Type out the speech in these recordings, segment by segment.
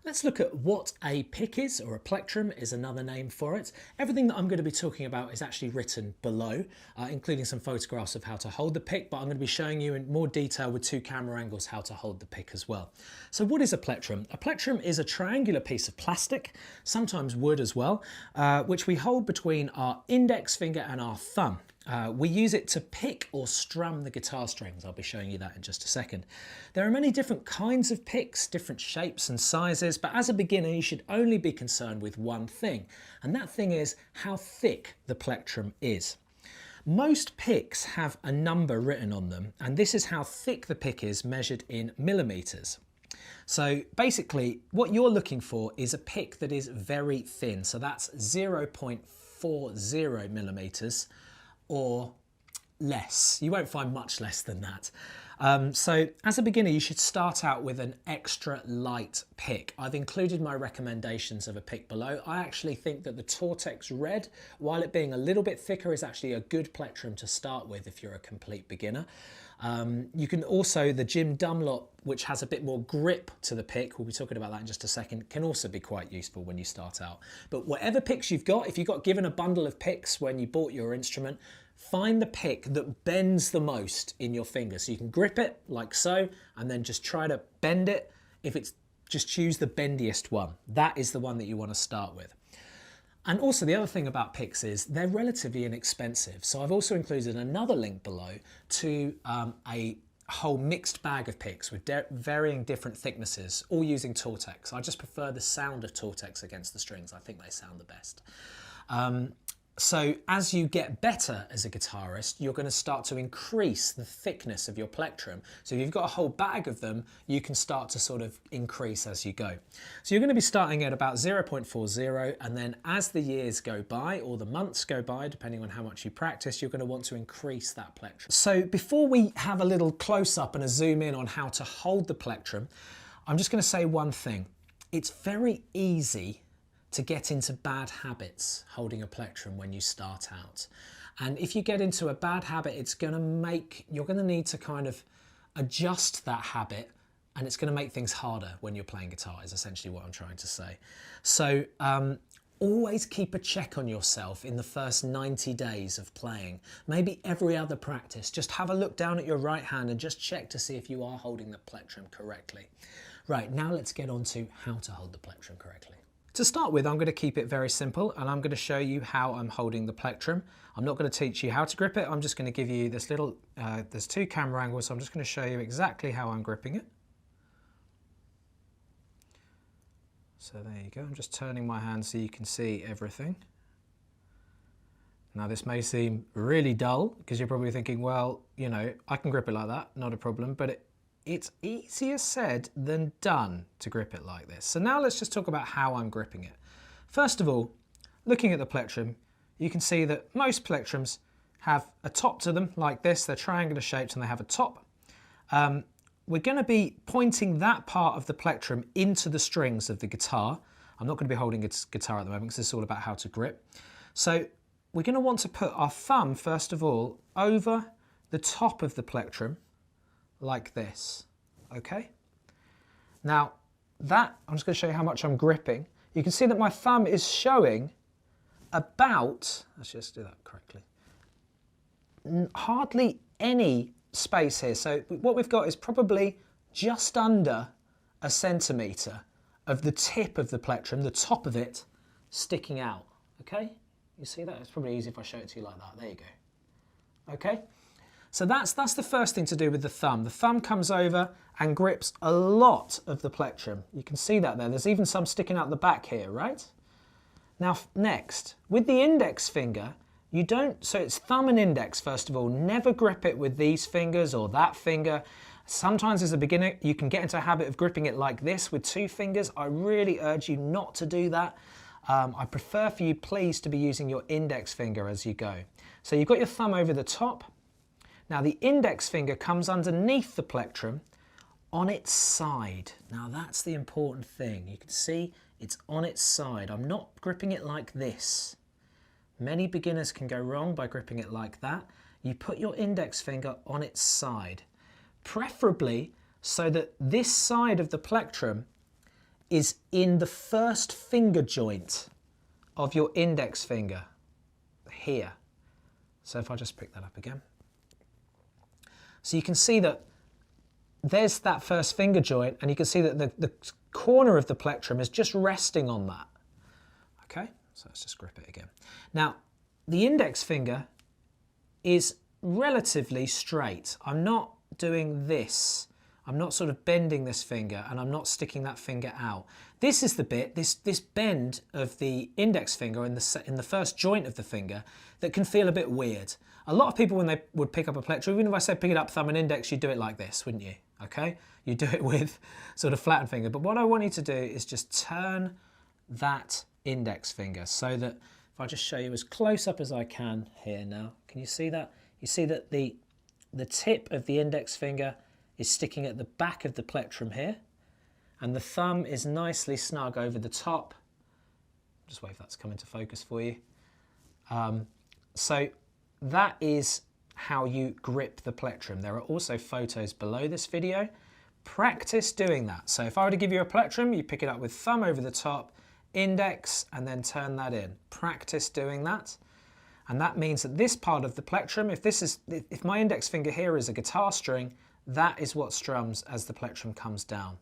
Let's look at what a pick is, or a plectrum is another name for it. Everything that I'm going to be talking about is actually written below, including some photographs of how to hold the pick, but I'm going to be showing you in more detail with 2 camera angles how to hold the pick as well. So what is a plectrum? A plectrum is a triangular piece of plastic, sometimes wood as well, which we hold between our index finger and our thumb. We use it to pick or strum the guitar strings. I'll be showing you that in just a second. There are many different kinds of picks, different shapes and sizes, but as a beginner you should only be concerned with one thing, and that thing is how thick the plectrum is. Most picks have a number written on them, and this is how thick the pick is measured in millimeters. So basically what you're looking for is a pick that is very thin, so that's 0.40 millimeters or less. You won't find much less than that. So as a beginner, you should start out with an extra light pick. I've included my recommendations of a pick below. I actually think that the Tortex Red, while it being a little bit thicker, is actually a good plectrum to start with if you're a complete beginner. You can also, the Jim Dunlop, which has a bit more grip to the pick, we'll be talking about that in just a second, can also be quite useful when you start out. But whatever picks you've got, if you got given a bundle of picks when you bought your instrument, find the pick that bends the most in your finger. So you can grip it like so, and then just try to bend it. If it's, just choose the bendiest one. That is the one that you want to start with. And also the other thing about picks is they're relatively inexpensive. So I've also included another link below to a whole mixed bag of picks with varying different thicknesses, all using Tortex. I just prefer the sound of Tortex against the strings. I think they sound the best. So as you get better as a guitarist, you're going to start to increase the thickness of your plectrum. So if you've got a whole bag of them, you can start to sort of increase as you go. So you're going to be starting at about 0.40, and then as the years go by, or the months go by, depending on how much you practice, you're going to want to increase that plectrum. So before we have a little close-up and a zoom in on how to hold the plectrum, I'm just going to say one thing. It's very easy to get into bad habits holding a plectrum when you start out. And if you get into a bad habit, it's going to make, you're going to need to kind of adjust that habit, and it's going to make things harder when you're playing guitar, is essentially what I'm trying to say. So always keep a check on yourself in the first 90 days of playing. Maybe every other practice, just have a look down at your right hand and just check to see if you are holding the plectrum correctly. Right, now let's get on to how to hold the plectrum correctly. To start with, I'm going to keep it very simple, and I'm going to show you how I'm holding the plectrum. I'm not going to teach you how to grip it. I'm just going to give you this little, there's 2 camera angles, so I'm just going to show you exactly how I'm gripping it. So there you go. I'm just turning my hand so you can see everything. Now this may seem really dull because you're probably thinking, well, you know, I can grip it like that, not a problem, but it's easier said than done to grip it like this. So now let's just talk about how I'm gripping it. First of all, looking at the plectrum, you can see that most plectrums have a top to them like this. They're triangular shaped and they have a top. We're going to be pointing that part of the plectrum into the strings of the guitar. I'm not going to be holding its guitar at the moment because this is all about how to grip. So we're going to want to put our thumb, first of all, over the top of the plectrum like this, okay? Now that, I'm just going to show you how much I'm gripping. You can see that my thumb is showing about, let's just do that correctly, hardly any space here. So what we've got is probably just under a centimetre of the tip of the plectrum, the top of it, sticking out, okay? You see that? It's probably easy if I show it to you like that. There you go. Okay? So that's the first thing to do with the thumb. The thumb comes over and grips a lot of the plectrum. You can see that there. There's even some sticking out the back here, right? Now next, with the index finger, you don't, so it's thumb and index first of all. Never grip it with these fingers or that finger. Sometimes as a beginner, you can get into a habit of gripping it like this with 2 fingers. I really urge you not to do that. I prefer for you, please, to be using your index finger as you go. So you've got your thumb over the top. Now the index finger comes underneath the plectrum on its side. Now that's the important thing. You can see it's on its side. I'm not gripping it like this. Many beginners can go wrong by gripping it like that. You put your index finger on its side, preferably so that this side of the plectrum is in the first finger joint of your index finger, here. So if I just pick that up again. So you can see that there's that first finger joint, and you can see that the corner of the plectrum is just resting on that. Okay, so let's just grip it again. Now, the index finger is relatively straight. I'm not doing this. I'm not sort of bending this finger, and I'm not sticking that finger out. This is the bit, this bend of the index finger in the first joint of the finger that can feel a bit weird. A lot of people, when they would pick up a plectrum, even if I said pick it up thumb and index, you'd do it like this, wouldn't you? Okay? You do it with sort of flattened finger. But what I want you to do is just turn that index finger so that, if I just show you as close up as I can here now, can you see that? You see that the tip of the index finger is sticking at the back of the plectrum here, and the thumb is nicely snug over the top. Just wait for that to come into focus for you. So that is how you grip the plectrum. There are also photos below this video. Practice doing that. So if I were to give you a plectrum, you pick it up with thumb over the top, index, and then turn that in. Practice doing that. And that means that this part of the plectrum, if my index finger here is a guitar string, that is what strums as the plectrum comes down.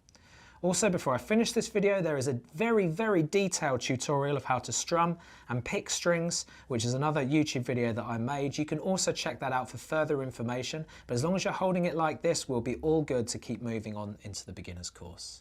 Also, before I finish this video, there is a very, very detailed tutorial of how to strum and pick strings, which is another YouTube video that I made. You can also check that out for further information, but as long as you're holding it like this, we'll be all good to keep moving on into the beginner's course.